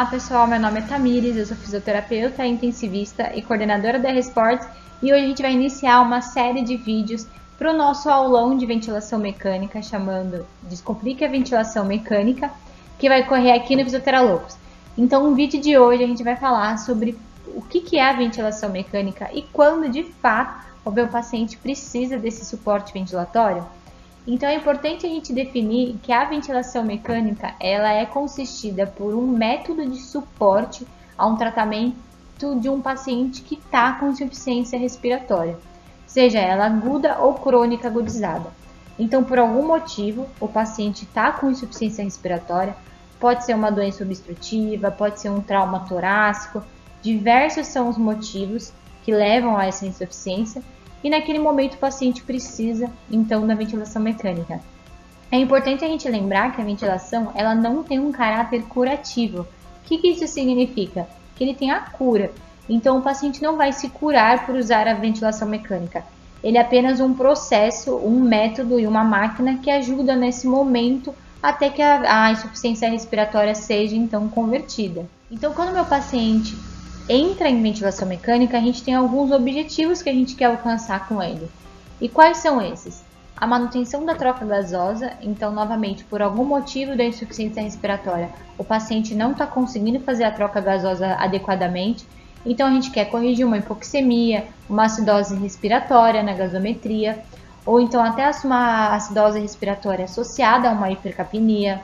Olá pessoal, meu nome é Tamires, eu sou fisioterapeuta, intensivista e coordenadora da R-Sports e hoje a gente vai iniciar uma série de vídeos para o nosso aulão de ventilação mecânica chamando Descomplique a Ventilação Mecânica, que vai correr aqui no Fisioteralocos. Então no vídeo de hoje a gente vai falar sobre o que é a ventilação mecânica e quando de fato o meu paciente precisa desse suporte ventilatório. Então é importante a gente definir que a ventilação mecânica ela é consistida por um método de suporte a um tratamento de um paciente que está com insuficiência respiratória, seja ela aguda ou crônica agudizada. Então, por algum motivo, o paciente está com insuficiência respiratória, pode ser uma doença obstrutiva, pode ser um trauma torácico, diversos são os motivos que levam a essa insuficiência. E naquele momento o paciente precisa, então, da ventilação mecânica. É importante a gente lembrar que a ventilação ela não tem um caráter curativo. O que isso significa? Que ele tem a cura. Então, o paciente não vai se curar por usar a ventilação mecânica. Ele é apenas um processo, um método e uma máquina que ajuda nesse momento até que a insuficiência respiratória seja, então, convertida. Então, quando o meu paciente entra em ventilação mecânica, a gente tem alguns objetivos que a gente quer alcançar com ele. E quais são esses? A manutenção da troca gasosa, então novamente por algum motivo da insuficiência respiratória, o paciente não está conseguindo fazer a troca gasosa adequadamente, então a gente quer corrigir uma hipoxemia, uma acidose respiratória na gasometria, ou então até uma acidose respiratória associada a uma hipercapnia.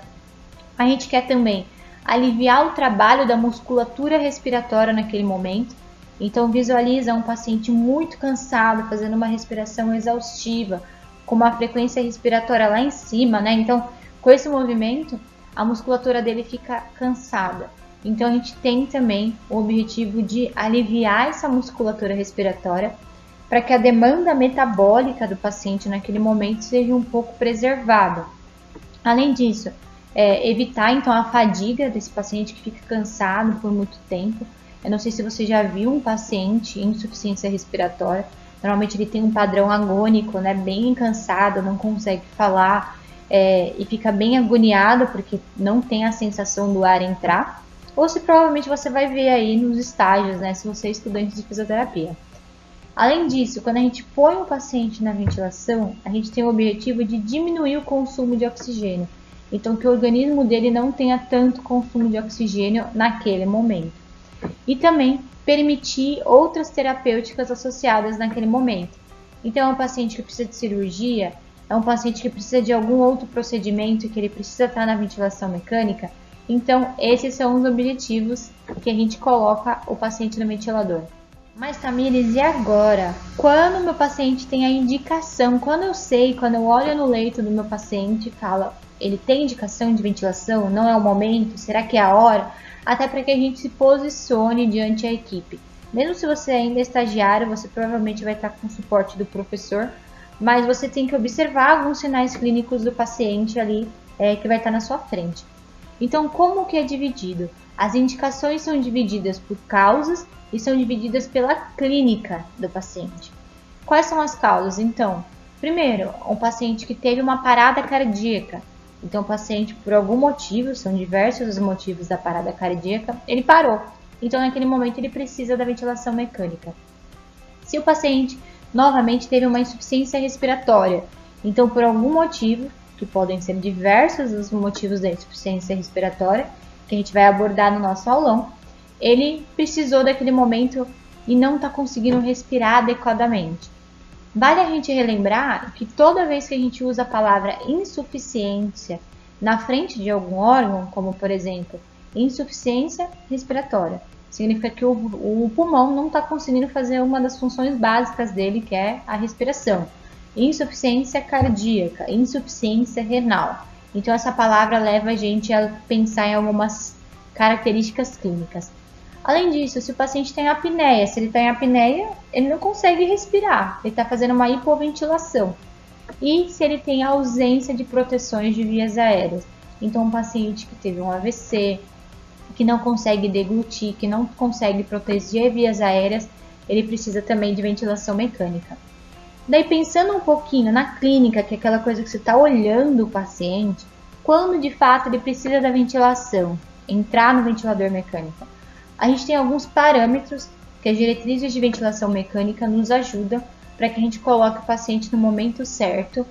A gente quer também aliviar o trabalho da musculatura respiratória naquele momento. Então visualiza um paciente muito cansado, fazendo uma respiração exaustiva, com uma frequência respiratória lá em cima, né? Então, com esse movimento, a musculatura dele fica cansada. Então a gente tem também o objetivo de aliviar essa musculatura respiratória para que a demanda metabólica do paciente naquele momento seja um pouco preservada. Além disso, evitar então a fadiga desse paciente que fica cansado por muito tempo. Eu não sei se você já viu um paciente em insuficiência respiratória. Normalmente ele tem um padrão agônico, né, bem cansado, não consegue falar e fica bem agoniado porque não tem a sensação do ar entrar. Ou se provavelmente você vai ver aí nos estágios, né, se você é estudante de fisioterapia. Além disso, quando a gente põe o paciente na ventilação, a gente tem o objetivo de diminuir o consumo de oxigênio. Então, que o organismo dele não tenha tanto consumo de oxigênio naquele momento. E também permitir outras terapêuticas associadas naquele momento. Então, é um paciente que precisa de cirurgia, é um paciente que precisa de algum outro procedimento que ele precisa estar na ventilação mecânica. Então, esses são os objetivos que a gente coloca o paciente no ventilador. Mas, Tamires, e agora? Quando o meu paciente tem a indicação, quando eu olho no leito do meu paciente e falo, ele tem indicação de ventilação? Não é o momento? Será que é a hora? Até para que a gente se posicione diante da equipe. Mesmo se você ainda é estagiário, você provavelmente vai estar com o suporte do professor, mas você tem que observar alguns sinais clínicos do paciente ali que vai estar na sua frente. Então, como que é dividido? As indicações são divididas por causas e são divididas pela clínica do paciente. Quais são as causas? Então, primeiro, um paciente que teve uma parada cardíaca. Então, o paciente, por algum motivo, são diversos os motivos da parada cardíaca, ele parou. Então, naquele momento, ele precisa da ventilação mecânica. Se o paciente, novamente, teve uma insuficiência respiratória, então, por algum motivo, que podem ser diversos os motivos da insuficiência respiratória, que a gente vai abordar no nosso aulão, ele precisou daquele momento e não está conseguindo respirar adequadamente. Vale a gente relembrar que toda vez que a gente usa a palavra insuficiência na frente de algum órgão, como por exemplo, insuficiência respiratória, significa que o pulmão não está conseguindo fazer uma das funções básicas dele, que é a respiração. Insuficiência cardíaca, insuficiência renal. Então essa palavra leva a gente a pensar em algumas características clínicas. Além disso, se o paciente tem apneia, se ele está em apneia, ele não consegue respirar, ele está fazendo uma hipoventilação. E se ele tem ausência de proteções de vias aéreas, então um paciente que teve um AVC, que não consegue deglutir, que não consegue proteger vias aéreas, ele precisa também de ventilação mecânica. Daí pensando um pouquinho na clínica, que é aquela coisa que você está olhando o paciente, quando de fato ele precisa da ventilação? entrar no ventilador mecânico? A gente tem alguns parâmetros que as diretrizes de ventilação mecânica nos ajudam para que a gente coloque o paciente no momento certo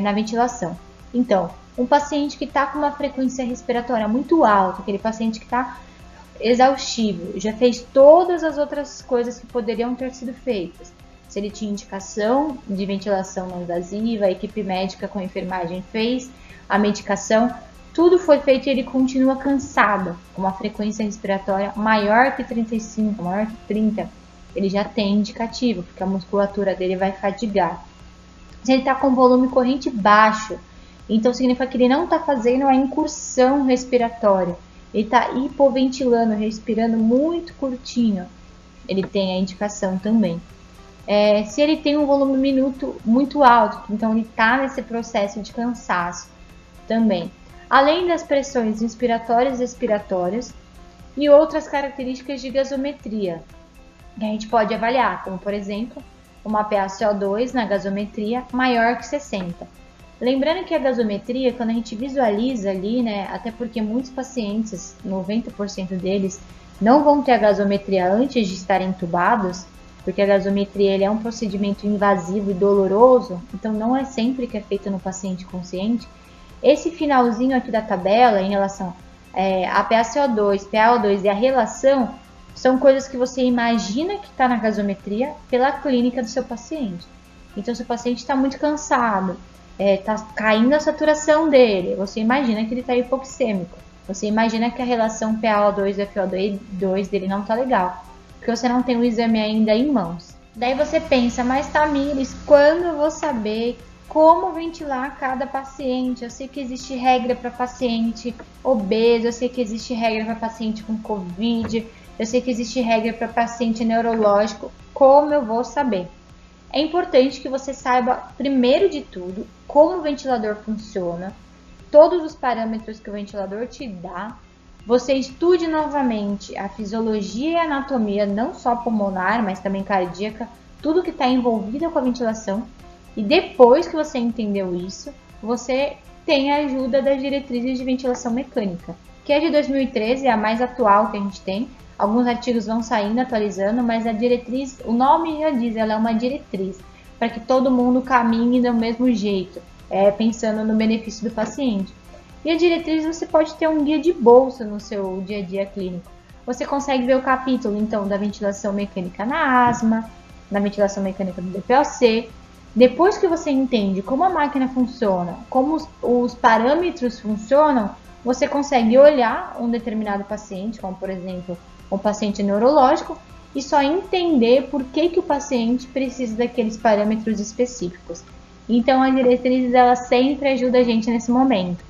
na ventilação. Então, um paciente que está com uma frequência respiratória muito alta, aquele paciente que está exaustivo, já fez todas as outras coisas que poderiam ter sido feitas. Se ele tinha indicação de ventilação não invasiva, a equipe médica com a enfermagem fez a medicação, tudo foi feito e ele continua cansado, com uma frequência respiratória maior que 35, maior que 30, ele já tem indicativo, porque a musculatura dele vai fadigar. Se ele está com volume corrente baixo, então significa que ele não está fazendo a incursão respiratória, ele está hipoventilando, respirando muito curtinho, ele tem a indicação também. Se ele tem um volume minuto muito alto, então ele está nesse processo de cansaço também. Além das pressões inspiratórias e expiratórias e outras características de gasometria que a gente pode avaliar, como por exemplo, uma PaCO2 na gasometria maior que 60. Lembrando que a gasometria, quando a gente visualiza ali, né, até porque muitos pacientes, 90% deles, não vão ter a gasometria antes de estarem entubados, porque a gasometria ele é um procedimento invasivo e doloroso, então não é sempre que é feito no paciente consciente. Esse finalzinho aqui da tabela, em relação a PaCO2, PaO2 e a relação, são coisas que você imagina que está na gasometria pela clínica do seu paciente. Então, se o paciente está muito cansado, está caindo a saturação dele, você imagina que ele está hipoxêmico. Você imagina que a relação PaO2 e FiO2 dele não está legal, porque você não tem o exame ainda em mãos. Daí você pensa, mas Tamires, quando eu vou saber como ventilar cada paciente? Eu sei que existe regra para paciente obeso, eu sei que existe regra para paciente com Covid, eu sei que existe regra para paciente neurológico. Como eu vou saber? É importante que você saiba, primeiro de tudo, como o ventilador funciona, todos os parâmetros que o ventilador te dá. Você estude novamente a fisiologia e a anatomia, não só pulmonar, mas também cardíaca, tudo que está envolvido com a ventilação. E depois que você entendeu isso, você tem a ajuda das diretrizes de ventilação mecânica, que é de 2013, é a mais atual que a gente tem. Alguns artigos vão saindo, atualizando, mas a diretriz, o nome já diz, ela é uma diretriz, para que todo mundo caminhe do mesmo jeito, pensando no benefício do paciente. E a diretriz você pode ter um guia de bolsa no seu dia a dia clínico. Você consegue ver o capítulo, então, da ventilação mecânica na asma, na ventilação mecânica do DPOC. Depois que você entende como a máquina funciona, como os parâmetros funcionam, você consegue olhar um determinado paciente, como por exemplo, um paciente neurológico, e só entender por que o paciente precisa daqueles parâmetros específicos. Então, a diretriz ela sempre ajuda a gente nesse momento.